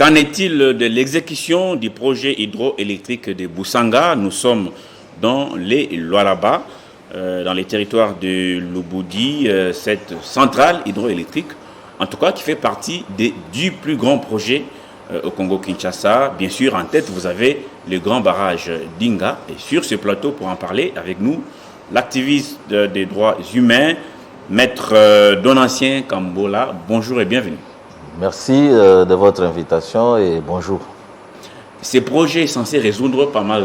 Qu'en est-il de l'exécution du projet hydroélectrique de Boussanga? Nous sommes dans les Lualaba, dans les territoires de Lubudi, cette centrale hydroélectrique, en tout cas qui fait partie du plus grand projet au Congo-Kinshasa. Bien sûr, en tête, vous avez le grand barrage d'Inga. Et sur ce plateau, pour en parler avec nous, l'activiste des droits humains, Maître Donatien Kambola. Bonjour et bienvenue. Merci de votre invitation et bonjour. Ces projets sont censés résoudre pas mal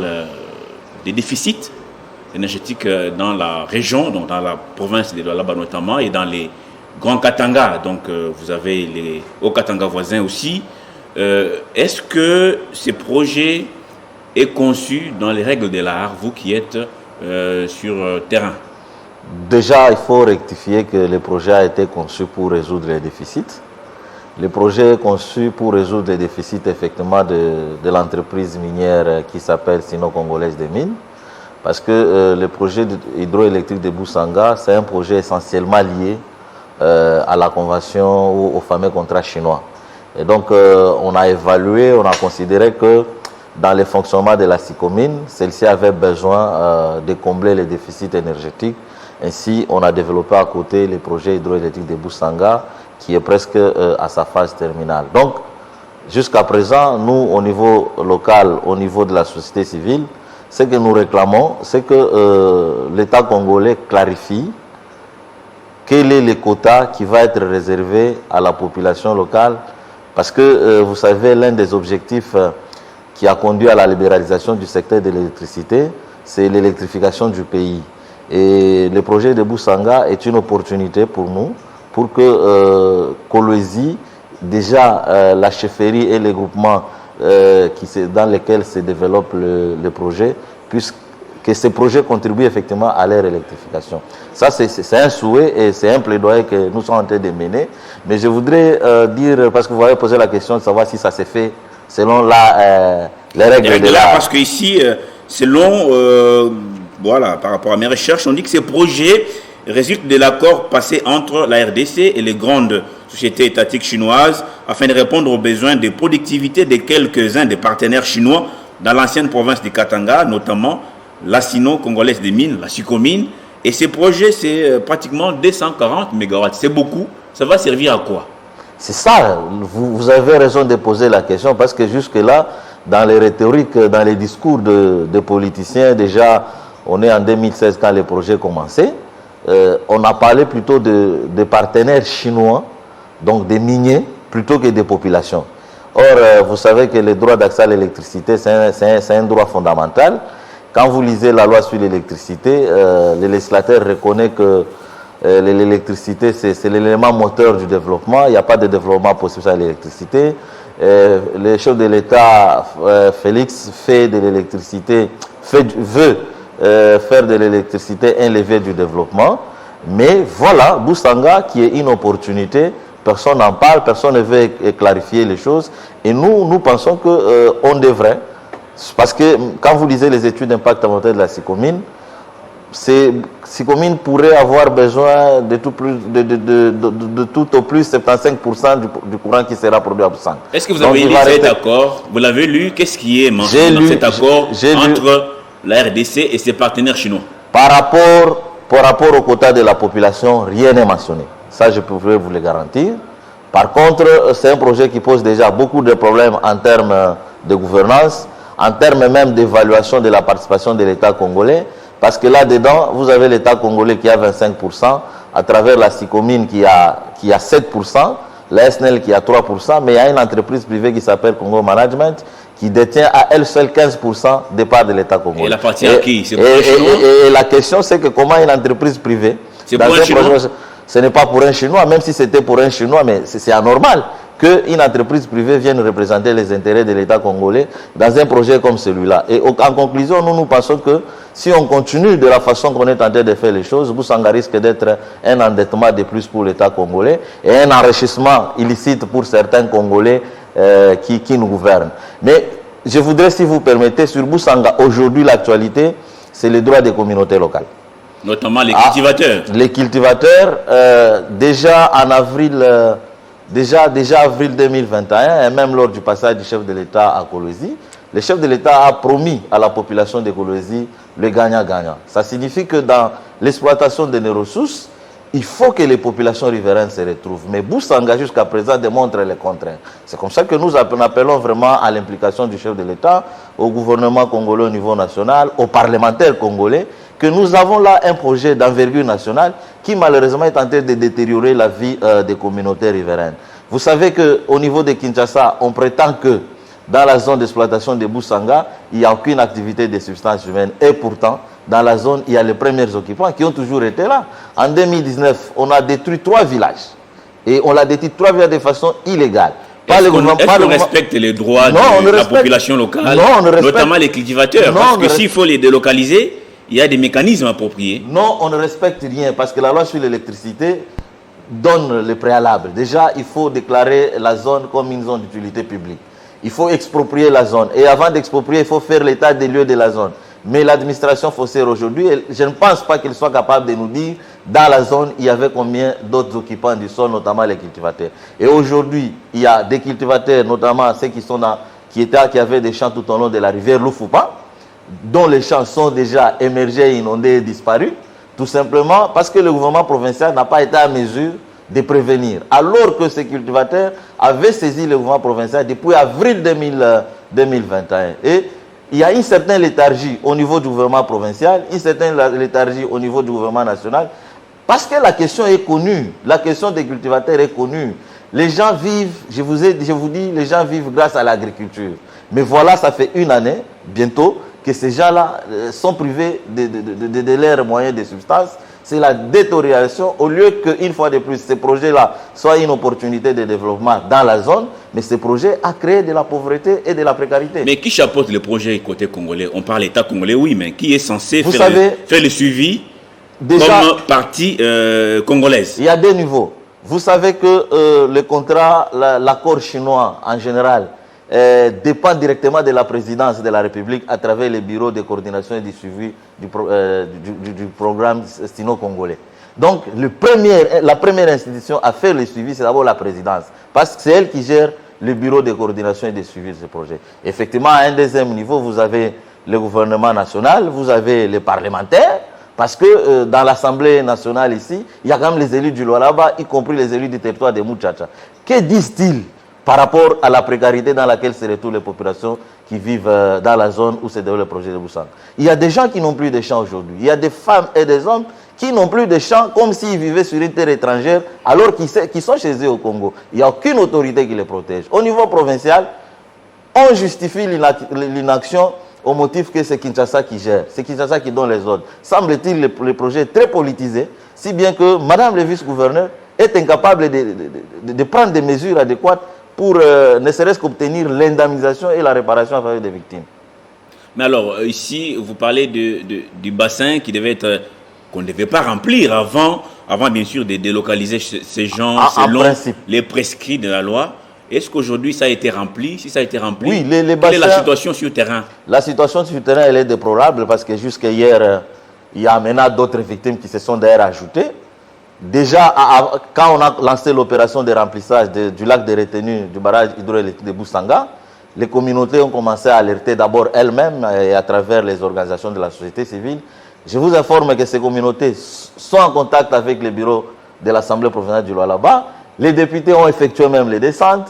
des déficits énergétiques dans la région, donc dans la province de Lualaba notamment, et dans les grands Katanga. Donc vous avez les hauts Katanga voisins aussi. Est-ce que ces projets est conçu dans les règles de l'art, vous qui êtes sur terrain? Déjà, il faut rectifier que le projet a été conçu pour résoudre les déficits. Le projet est conçu pour résoudre les déficits effectivement de l'entreprise minière qui s'appelle Sino-Congolaise des Mines. Parce que le projet hydroélectrique de Boussanga, c'est un projet essentiellement lié à la convention ou au fameux contrat chinois. Et donc, on a évalué, on a considéré que dans le fonctionnement de la SICOMINE, celle-ci avait besoin de combler les déficits énergétiques. Ainsi, on a développé à côté le projet hydroélectrique de Boussanga, qui est presque à sa phase terminale. Donc, jusqu'à présent, nous, au niveau local, au niveau de la société civile, ce que nous réclamons, c'est que l'État congolais clarifie quel est le quota qui va être réservé à la population locale. Parce que, vous savez, l'un des objectifs qui a conduit à la libéralisation du secteur de l'électricité, c'est l'électrification du pays. Et le projet de Boussanga est une opportunité pour nous, pour que Kolwezi, déjà la chefferie et les groupements dans lesquels se développe le projet, puissent que ces projets contribuent effectivement à leur électrification. Ça, c'est un souhait et c'est un plaidoyer que nous sommes en train de mener. Mais je voudrais dire, parce que vous avez posé la question de savoir si ça s'est fait selon les règles de l'art. Parce qu'ici, selon, voilà, par rapport à mes recherches, on dit que ces projets résultent de l'accord passé entre la RDC et les grandes sociétés étatiques chinoises afin de répondre aux besoins de productivité de quelques-uns des partenaires chinois dans l'ancienne province du Katanga, notamment la Sino-Congolaise des Mines, la SICOMINE. Et ces projets, c'est pratiquement 240 MW. C'est beaucoup. Ça va servir à quoi? C'est ça. Vous avez raison de poser la question parce que jusque-là, dans les rhétoriques, dans les discours de politiciens, déjà, on est en 2016 quand les projets commençaient. On a parlé plutôt de partenaires chinois, donc des miniers, plutôt que des populations. Or, vous savez que le droit d'accès à l'électricité, c'est un droit fondamental. Quand vous lisez la loi sur l'électricité, le législateur reconnaît que l'électricité, c'est l'élément moteur du développement. Il n'y a pas de développement possible sans l'électricité. Le chef de l'État, Félix, fait de l'électricité, veut faire de l'électricité un levier du développement. Mais voilà, Boussanga, qui est une opportunité, personne n'en parle, personne ne veut clarifier les choses. Et nous pensons qu'on devrait, parce que quand vous lisez les études d'impact environnemental de la SICOMINE, SICOMINE pourrait avoir besoin de tout au plus 75% du courant qui sera produit à Boussanga. Est-ce que vous avez lu cet accord? Vous l'avez lu? Qu'est-ce qui est mentionné dans cet accord entre la RDC et ses partenaires chinois? Par rapport au quota de la population, rien n'est mentionné. Ça, je pourrais vous le garantir. Par contre, c'est un projet qui pose déjà beaucoup de problèmes en termes de gouvernance, en termes même d'évaluation de la participation de l'État congolais. Parce que là-dedans, vous avez l'État congolais qui a 25%, à travers la SICOMINE qui a 7%, la SNEL qui a 3%, mais il y a une entreprise privée qui s'appelle Congo Management qui détient à elle seule 15% des parts de l'État congolais. Et la partie à qui? Et la question, c'est que comment une entreprise privée... C'est pour un Chinois? Ce n'est pas pour un Chinois, même si c'était pour un Chinois, mais c'est anormal qu'une entreprise privée vienne représenter les intérêts de l'État congolais dans un projet comme celui-là. Et en conclusion, nous pensons que si on continue de la façon qu'on est en train de faire les choses, Boussanga risque d'être un endettement de plus pour l'État congolais et un enrichissement illicite pour certains Congolais qui nous gouvernent. Mais je voudrais, si vous permettez, sur Boussanga, aujourd'hui, l'actualité, c'est les droits des communautés locales. Notamment les cultivateurs. Les cultivateurs, déjà en avril déjà avril 2021, et même lors du passage du chef de l'État à Kolwezi, le chef de l'État a promis à la population de Kolwezi le gagnant-gagnant. Ça signifie que dans l'exploitation de nos ressources, il faut que les populations riveraines se retrouvent. Mais Boussanga, jusqu'à présent, démontre les contraints. C'est comme ça que nous appelons vraiment à l'implication du chef de l'État, au gouvernement congolais au niveau national, aux parlementaires congolais, que nous avons là un projet d'envergure nationale qui malheureusement est en train de détériorer la vie des communautés riveraines. Vous savez qu'au niveau de Kinshasa, on prétend que dans la zone d'exploitation de Boussanga, il n'y a aucune activité de substances humaines. Et pourtant, dans la zone, il y a les premiers occupants qui ont toujours été là. En 2019, on a détruit 3 villages. Et on l'a détruit 3 villages de façon illégale. Est-ce qu'on respecte les droits de la population locale, notamment les cultivateurs? Parce que s'il faut les délocaliser, il y a des mécanismes appropriés. Non, on ne respecte rien parce que la loi sur l'électricité donne le préalable. Déjà, il faut déclarer la zone comme une zone d'utilité publique. Il faut exproprier la zone. Et avant d'exproprier, il faut faire l'état des lieux de la zone. Mais l'administration foncière aujourd'hui, je ne pense pas qu'elle soit capable de nous dire dans la zone, il y avait combien d'autres occupants du sol, notamment les cultivateurs. Et aujourd'hui, il y a des cultivateurs, notamment ceux qui avaient des champs tout au long de la rivière Loufoupa, dont les champs sont déjà émergés, inondés et disparus, tout simplement parce que le gouvernement provincial n'a pas été à mesure de prévenir. Alors que ces cultivateurs avaient saisi le gouvernement provincial depuis avril 2021. Et il y a une certaine léthargie au niveau du gouvernement provincial, une certaine léthargie au niveau du gouvernement national, parce que la question est connue, la question des cultivateurs est connue. Les gens vivent, je vous dis, les gens vivent grâce à l'agriculture. Mais voilà, ça fait une année, bientôt, que ces gens-là sont privés de leurs moyens de substance. C'est la détérioration, au lieu qu'une fois de plus, ces projets-là soient une opportunité de développement dans la zone, mais ces projets ont créé de la pauvreté et de la précarité. Mais qui chapeaute le projet côté congolais? On parle d'État congolais, oui, mais qui est censé faire le suivi déjà, comme partie congolaise? Il y a 2 niveaux. Vous savez que le contrat, l'accord chinois en général, dépend directement de la présidence de la République à travers les bureaux de coordination et du suivi du programme sino-congolais. Donc, la première institution à faire le suivi, c'est d'abord la présidence, parce que c'est elle qui gère le bureau de coordination et de suivi de ce projet. Effectivement, à un deuxième niveau, vous avez le gouvernement national, vous avez les parlementaires, parce que dans l'Assemblée nationale ici, il y a quand même les élus du Lualaba, y compris les élus du territoire de Muchacha. Que disent-ils par rapport à la précarité dans laquelle se retrouvent les populations qui vivent dans la zone où se déroule le projet de Boussanga? Il y a des gens qui n'ont plus de champs aujourd'hui. Il y a des femmes et des hommes qui n'ont plus de champs comme s'ils vivaient sur une terre étrangère alors qu'ils sont chez eux au Congo. Il n'y a aucune autorité qui les protège. Au niveau provincial, on justifie l'inaction au motif que c'est Kinshasa qui gère. C'est Kinshasa qui donne les ordres. Semble-t-il le projet est très politisé, si bien que Madame le vice-gouverneur est incapable de prendre des mesures adéquates pour ne serait-ce qu'obtenir l'indemnisation et la réparation en faveur des victimes. Mais alors, ici, vous parlez du bassin qui devait être, qu'on ne devait pas remplir avant bien sûr de délocaliser ces gens selon les prescrits de la loi. Est-ce qu'aujourd'hui ça a été rempli? Si ça a été rempli, oui, quelle est la situation sur le terrain? La situation sur le terrain, elle est déplorable parce que jusqu'à hier, il y a maintenant d'autres victimes qui se sont d'ailleurs ajoutées. Déjà, quand on a lancé l'opération de remplissage du lac de retenue du barrage hydroélectrique de Boussanga, les communautés ont commencé à alerter d'abord elles-mêmes et à travers les organisations de la société civile. Je vous informe que ces communautés sont en contact avec le bureau de l'Assemblée provinciale du Lualaba. Les députés ont effectué même les descentes.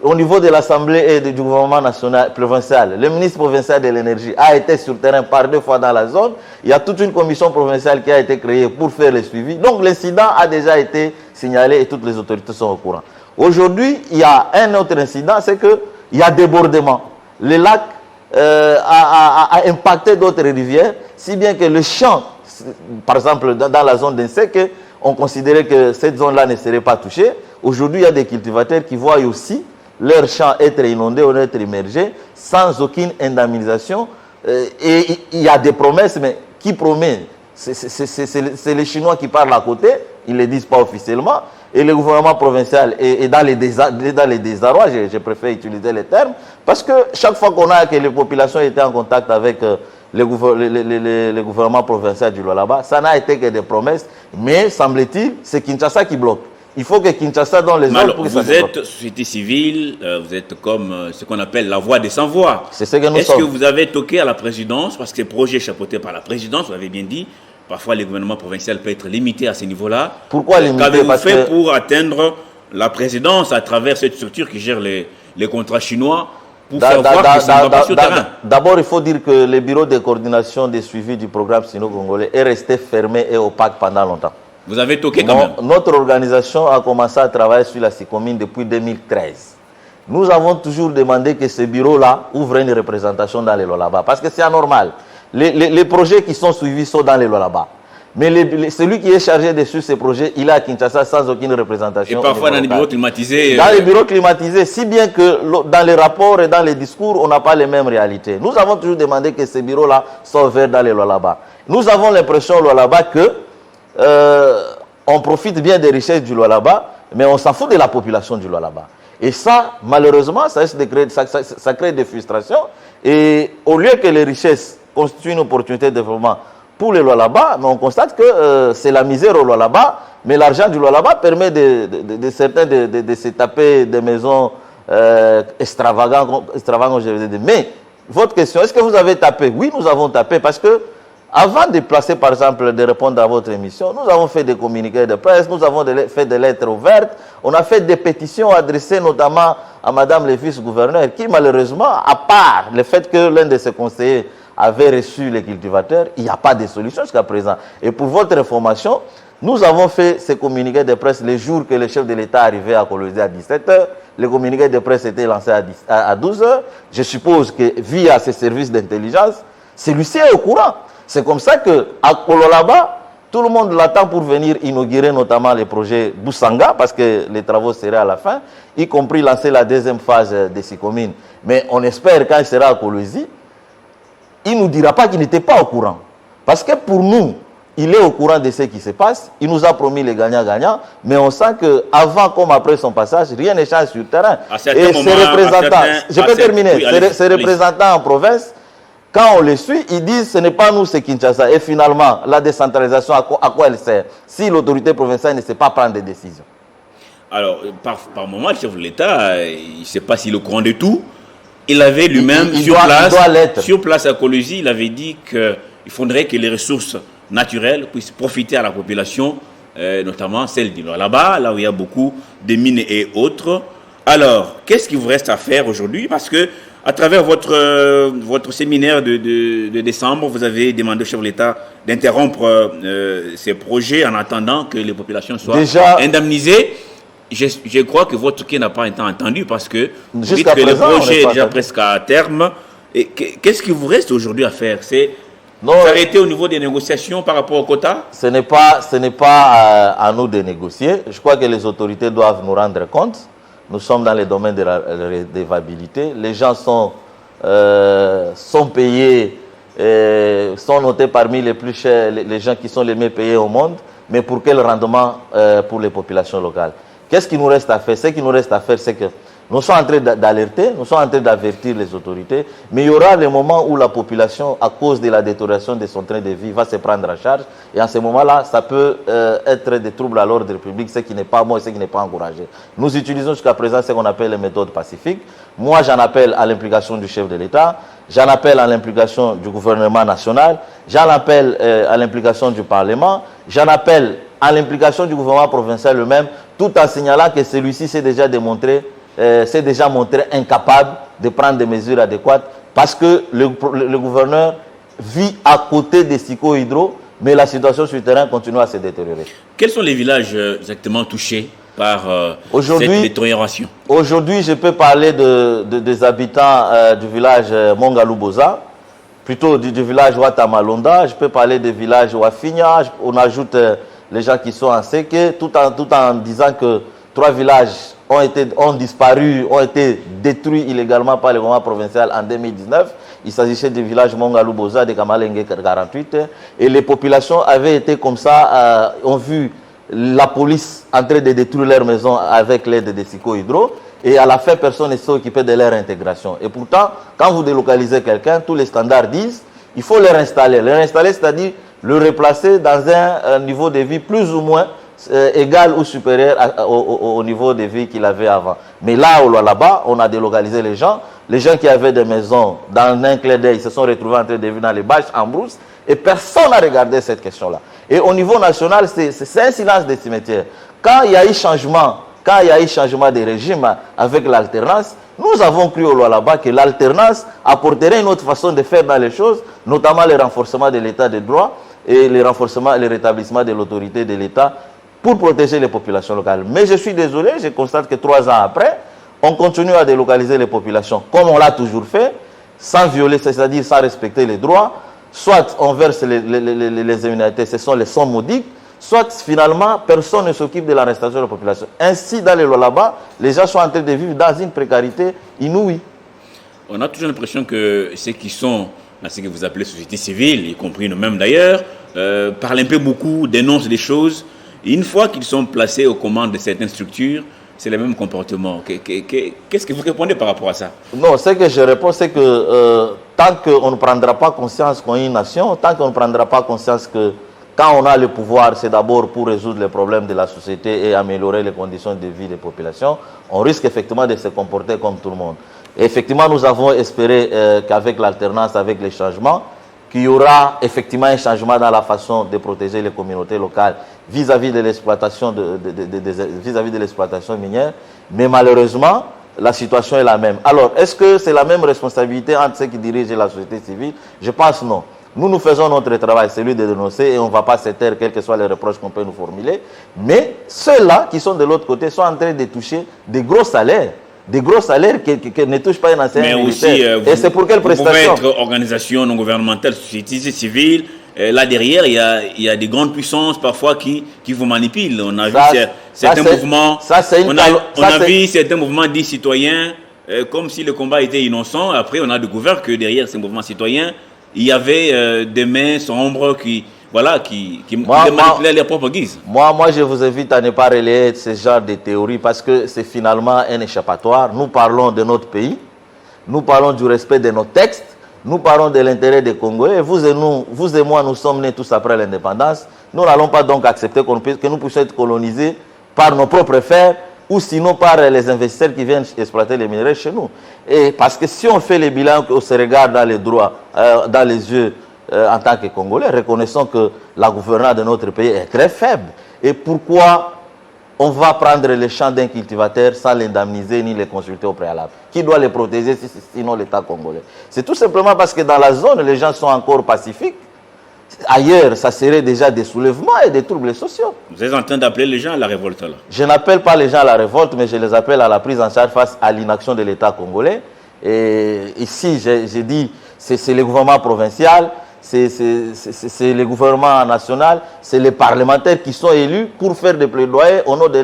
Au niveau de l'Assemblée et du gouvernement national provincial, le ministre provincial de l'énergie a été sur le terrain par 2 fois dans la zone. Il y a toute une commission provinciale qui a été créée pour faire le suivi. Donc l'incident a déjà été signalé et toutes les autorités sont au courant. Aujourd'hui, il y a un autre incident, c'est qu'il y a débordement. Le lac a impacté d'autres rivières, si bien que le champ, par exemple dans la zone d'Insec, on considérait que cette zone-là ne serait pas touchée. Aujourd'hui, il y a des cultivateurs qui voient aussi leurs champs être inondés ou être immergés sans aucune indemnisation. Et il y a des promesses, mais qui promet? C'est les Chinois qui parlent à côté, ils ne le disent pas officiellement. Et le gouvernement provincial est dans les désarrois, je préfère utiliser les termes, parce que chaque fois que les populations étaient en contact avec le gouvernement provincial du Lualaba, ça n'a été que des promesses, mais semble-t-il, c'est Kinshasa qui bloque. Il faut que Kinshasa donne les ordres pour que ça se Vous êtes société civile, vous êtes comme ce qu'on appelle la voix des sans-voix. C'est ce que nous Est-ce sommes. que vous avez toqué à la présidence, parce que ces projets chapeautés par la présidence, vous l'avez bien dit, parfois le gouvernement provincial peut être limité à ce niveau-là. Pourquoi limité? Qu'avez-vous fait pour atteindre la présidence à travers cette structure qui gère les contrats chinois pour faire voir que ça ne va pas sur le terrain? D'abord, il faut dire que le bureau de coordination des suivis du programme sino-congolais est resté fermé et opaque pendant longtemps. Vous avez toqué quand même. Notre organisation a commencé à travailler sur la SICOMINE depuis 2013. Nous avons toujours demandé que ce bureau-là ouvre une représentation dans les Lualaba, parce que c'est anormal. Les projets qui sont suivis sont dans les Lualaba. Mais celui qui est chargé de suivre ces projets, il est à Kinshasa sans aucune représentation. Et parfois dans les bureaux climatisés. Dans les bureaux climatisés, si bien que dans les rapports et dans les discours, on n'a pas les mêmes réalités. Nous avons toujours demandé que ces bureaux-là soient ouverts dans les Lualaba. Nous avons l'impression au Lualaba que on profite bien des richesses du Lualaba, mais on s'en fout de la population du Lualaba. Et ça, malheureusement, ça crée des frustrations. Et au lieu que les richesses constituent une opportunité de développement pour les Lualaba, mais on constate que c'est la misère au Lualaba, mais l'argent du Lualaba permet de certains de se taper des maisons extravagantes, je veux dire. Mais votre question, est-ce que vous avez tapé? Oui, nous avons tapé, parce que avant de placer, par exemple, de répondre à votre émission, nous avons fait des communiqués de presse, nous avons fait des lettres ouvertes, on a fait des pétitions adressées notamment à Madame le vice-gouverneur, qui malheureusement, à part le fait que l'un de ses conseillers avait reçu les cultivateurs, il n'y a pas de solution jusqu'à présent. Et pour votre information, nous avons fait ces communiqués de presse le jour que le chef de l'État arrivait à Kolwezi à 17h. Le communiqué de presse était lancé à 12h. Je suppose que via ses services d'intelligence, celui-ci est au courant. C'est comme ça qu'à Kololaba, tout le monde l'attend pour venir inaugurer notamment les projets Boussanga, parce que les travaux seraient à la fin, y compris lancer la deuxième phase des SICOMINE. Mais on espère quand il sera à Kolwezi, il ne nous dira pas qu'il n'était pas au courant. Parce que pour nous, il est au courant de ce qui se passe. Il nous a promis les gagnants-gagnants, mais on sent qu'avant comme après son passage, rien ne change sur le terrain. Et ces représentants, je peux terminer, ces représentants en province, quand on les suit, ils disent ce n'est pas nous, c'est Kinshasa. Et finalement, la décentralisation, à quoi elle sert si l'autorité provinciale ne sait pas prendre des décisions? Alors, par moment, le chef de l'État, il ne sait pas s'il est au courant de tout. Il avait lui-même sur place à Kolwezi, il avait dit qu'il faudrait que les ressources naturelles puissent profiter à la population, notamment celle du Lualaba, là où il y a beaucoup de mines et autres. Alors, qu'est-ce qu'il vous reste à faire aujourd'hui? Parce que à travers votre séminaire de décembre, vous avez demandé au chef de l'État d'interrompre ces projets en attendant que les populations soient indemnisées. Je crois que votre quai n'a pas été entendu, parce que vous dites que le projet est déjà presque à terme. Qu'est-ce qu'il vous reste aujourd'hui à faire? C'est s'arrêter au niveau des négociations par rapport au quota? Ce n'est pas à nous de négocier. Je crois que les autorités doivent nous rendre compte. Nous sommes dans le domaine de la redevabilité. Les gens sont payés, sont notés parmi les plus chers, les gens qui sont les mieux payés au monde. Mais pour quel rendement pour les populations locales? Qu'est-ce qui nous reste à faire? Ce qui nous reste à faire, c'est que nous sommes en train d'alerter, nous sommes en train d'avertir les autorités, mais il y aura le moment où la population, à cause de la détérioration de son train de vie, va se prendre en charge. Et en ce moment-là, ça peut être des troubles à l'ordre public, ce qui n'est pas bon et ce qui n'est pas encouragé. Nous utilisons jusqu'à présent ce qu'on appelle les méthodes pacifiques. Moi, j'en appelle à l'implication du chef de l'État, j'en appelle à l'implication du gouvernement national, j'en appelle à l'implication du Parlement, j'en appelle à l'implication du gouvernement provincial lui-même, tout en signalant que celui-ci s'est déjà montré incapable de prendre des mesures adéquates, parce que le gouverneur vit à côté des psycho-hydro, mais la situation sur le terrain continue à se détériorer. Quels sont les villages exactement touchés par cette détérioration? Aujourd'hui, je peux parler des habitants du village Mongaluboza, plutôt du village Watamalonda. Je peux parler des villages Wafinya. On ajoute les gens qui sont en Seke, tout en disant que 3 villages ont disparu, ont été détruits illégalement par le gouvernement provincial en 2019. Il s'agissait du village Mongaluboza de Kamalenge 48. Et les populations avaient été comme ça, ont vu la police en train de détruire leurs maisons avec l'aide des psycho-hydro. Et à la fin, personne ne s'est occupé de leur intégration. Et pourtant, quand vous délocalisez quelqu'un, tous les standards disent il il faut les réinstaller. Les réinstaller, c'est-à-dire le replacer dans un niveau de vie plus ou moins égal ou supérieur au niveau de vie qu'il avait avant. Mais là, là-bas, on a délocalisé les gens. Les gens qui avaient des maisons, dans un clin d'œil, se sont retrouvés en train de vivre dans les bâches, en brousse, et personne n'a regardé cette question-là. Et au niveau national, c'est un silence des cimetières. Quand il y a eu changement, de régime avec l'alternance, nous avons cru au là-bas que l'alternance apporterait une autre façon de faire dans les choses, notamment le renforcement de l'état de droit et le renforcement et le rétablissement de l'autorité de l'État pour protéger les populations locales. Mais je suis désolé, je constate que 3 ans après, on continue à délocaliser les populations comme on l'a toujours fait, sans violer, c'est-à-dire sans respecter les droits. Soit on verse les immunités, ce sont les sommes modiques, soit finalement personne ne s'occupe de l'arrestation de la population. Ainsi, dans les lois là-bas, les gens sont en train de vivre dans une précarité inouïe. On a toujours l'impression que ceux qui sont dans ce que vous appelez société civile, y compris nous-mêmes d'ailleurs, parlent un peu beaucoup, dénoncent des choses. Et une fois qu'ils sont placés aux commandes de certaines structures, c'est le même comportement. Qu'est-ce que vous répondez par rapport à ça? Non, ce que je réponds, c'est que tant qu'on ne prendra pas conscience qu'on est une nation, tant qu'on ne prendra pas conscience que quand on a le pouvoir, c'est d'abord pour résoudre les problèmes de la société et améliorer les conditions de vie des populations, on risque effectivement de se comporter comme tout le monde. Et effectivement, nous avons espéré qu'avec l'alternance, avec les changements, qu'il y aura effectivement un changement dans la façon de protéger les communautés locales vis-à-vis de l'exploitation vis-à-vis de l'exploitation minière. Mais malheureusement, la situation est la même. Alors, est-ce que c'est la même responsabilité entre ceux qui dirigent la société civile? Je pense non. Nous faisons notre travail, celui de dénoncer, et on ne va pas se taire, quels que soient les reproches qu'on peut nous formuler. Mais ceux-là qui sont de l'autre côté sont en train de toucher des gros salaires. Des gros salaires qui ne touchent pas un ancien militaire. Et c'est pour quelle prestation? Vous pouvez être organisation non gouvernementale, société civile. Là derrière, il y a des grandes puissances parfois qui vous manipulent. On a vu certains mouvements. On a vu certains mouvements dits citoyens, comme si le combat était innocent. Après, on a découvert que derrière ces mouvements citoyens, il y avait des mains sombres qui manipulaient leur propre guise. Moi, je vous invite à ne pas relayer ce genre de théories parce que c'est finalement un échappatoire. Nous parlons de notre pays, nous parlons du respect de nos textes, nous parlons de l'intérêt des Congolais. Vous et moi, nous sommes nés tous après l'indépendance. Nous n'allons pas donc accepter que nous puissions être colonisés par nos propres frères ou sinon par les investisseurs qui viennent exploiter les minerais chez nous. Et parce que si on fait les bilans, on se regarde dans les droits, dans les yeux en tant que Congolais, reconnaissons que la gouvernance de notre pays est très faible. Et pourquoi on va prendre les champs d'un cultivateur sans l'indemniser ni les consulter au préalable? Qui doit les protéger sinon l'État congolais? C'est tout simplement parce que dans la zone, les gens sont encore pacifiques. Ailleurs, ça serait déjà des soulèvements et des troubles sociaux. Vous êtes en train d'appeler les gens à la révolte là? Je n'appelle pas les gens à la révolte, mais je les appelle à la prise en charge face à l'inaction de l'État congolais. Et ici, j'ai dit, c'est le gouvernement provincial, c'est le gouvernement national, c'est les parlementaires qui sont élus pour faire des plaidoyers au nom de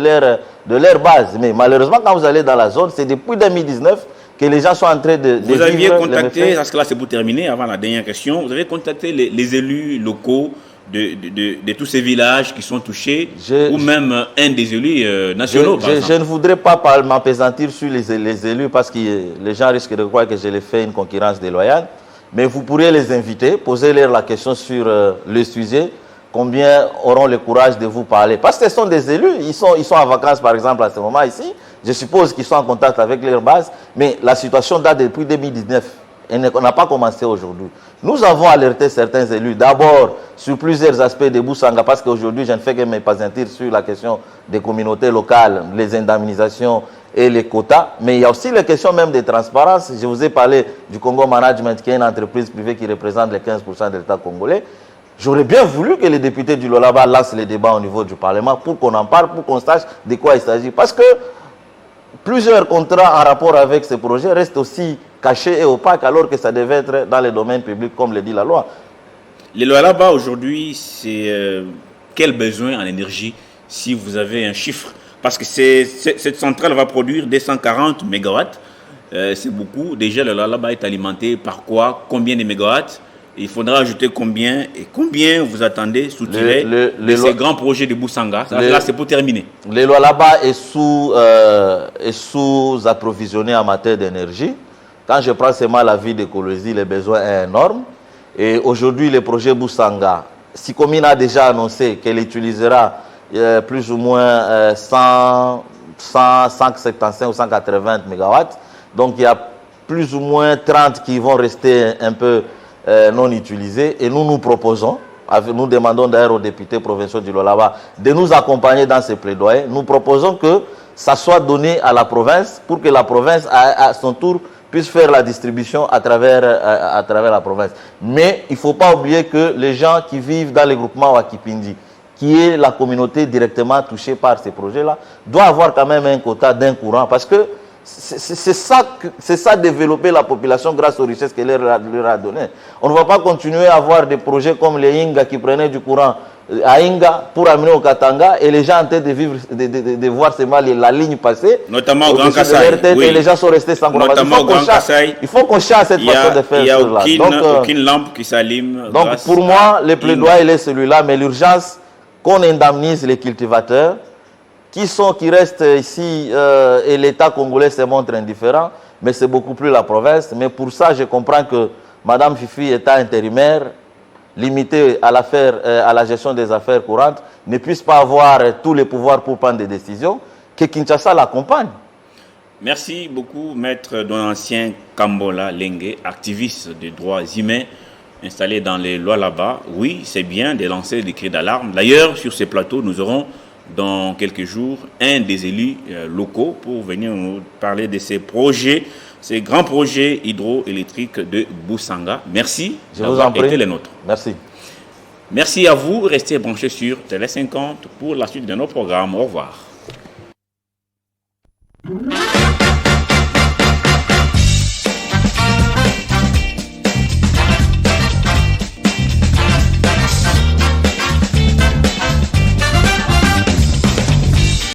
leur base. Mais malheureusement, quand vous allez dans la zone, c'est depuis 2019 que les gens sont en train de Vous aviez contacté, parce que là c'est pour terminer, avant la dernière question, vous avez contacté les élus locaux de tous ces villages qui sont touchés, ou même un des élus nationaux, par exemple? Je ne voudrais pas m'appesantir sur les élus parce que les gens risquent de croire que je les fais une concurrence déloyale. Mais vous pourriez les inviter, poser-leur la question sur le sujet. Combien auront le courage de vous parler? Parce que ce sont des élus, ils sont en vacances par exemple à ce moment ici. Je suppose qu'ils sont en contact avec leur base. Mais la situation date depuis 2019. Elle n'a pas commencé aujourd'hui. Nous avons alerté certains élus, d'abord sur plusieurs aspects de Boussanga, parce qu'aujourd'hui je ne fais que m'appesantir sur la question des communautés locales, les indemnisations et les quotas. Mais il y a aussi la question même de transparence. Je vous ai parlé du Congo Management, qui est une entreprise privée qui représente les 15% de l'État congolais. J'aurais bien voulu que les députés du Lolaba lancent les débats au niveau du Parlement pour qu'on en parle, pour qu'on sache de quoi il s'agit. Parce que plusieurs contrats en rapport avec ces projets restent aussi cachés et opaques alors que ça devait être dans les domaines publics, comme le dit la loi. Les Lolaba aujourd'hui, c'est quel besoin en énergie si vous avez un chiffre? Parce que cette centrale va produire 240 mégawatts. C'est beaucoup. Déjà, le Lolaba est alimenté par quoi? Combien de mégawatts? Il faudra ajouter combien? Et combien vous attendez soutirer de ces grands projets de Boussanga? Là, c'est pour terminer. Le Lolaba est sous-approvisionné en matière d'énergie. Quand je prends seulement la vie d'écologie, les besoins sont énormes. Et aujourd'hui, le projet Boussanga, Sicomine a déjà annoncé qu'elle utilisera plus ou moins 175 ou 180 MW. Donc il y a plus ou moins 30 qui vont rester un peu non utilisés. Et nous proposons, nous demandons d'ailleurs aux députés provinciaux du Lualaba de nous accompagner dans ces plaidoyers. Nous proposons que ça soit donné à la province pour que la province, à son tour, puisse faire la distribution à travers la province. Mais il ne faut pas oublier que les gens qui vivent dans les groupements Wakipindi, qui est la communauté directement touchée par ces projets-là, doivent avoir quand même un quota d'un courant. Parce que c'est ça développer la population grâce aux richesses qu'elle leur a données. On ne va pas continuer à avoir des projets comme les Inga qui prenaient du courant à Inga pour amener au Katanga et les gens en train de vivre, de voir seulement la ligne passer. Notamment au Grand Kassai. Et les gens sont restés sans courant. Il faut qu'on change cette façon de faire. Il n'y a aucune lampe qui s'allume. Donc pour moi, le plaidoyer est celui-là, mais l'urgence qu'on indemnise les cultivateurs qui restent ici et l'État congolais se montre indifférent, mais c'est beaucoup plus la province. Mais pour ça, je comprends que Mme Fifi, État intérimaire, limité à la gestion des affaires courantes, ne puisse pas avoir tous les pouvoirs pour prendre des décisions, que Kinshasa l'accompagne. Merci beaucoup, maître Don Ancien Kambola Lengue, activiste des droits humains, installé dans les Lualaba. Oui, c'est bien de lancer des cris d'alarme. D'ailleurs, sur ces plateaux, nous aurons dans quelques jours un des élus locaux pour venir nous parler de ces projets, ces grands projets hydroélectriques de Boussanga. Merci d'avoir été les nôtres. Merci. Merci à vous. Restez branchés sur Télé 50 pour la suite de nos programmes. Au revoir.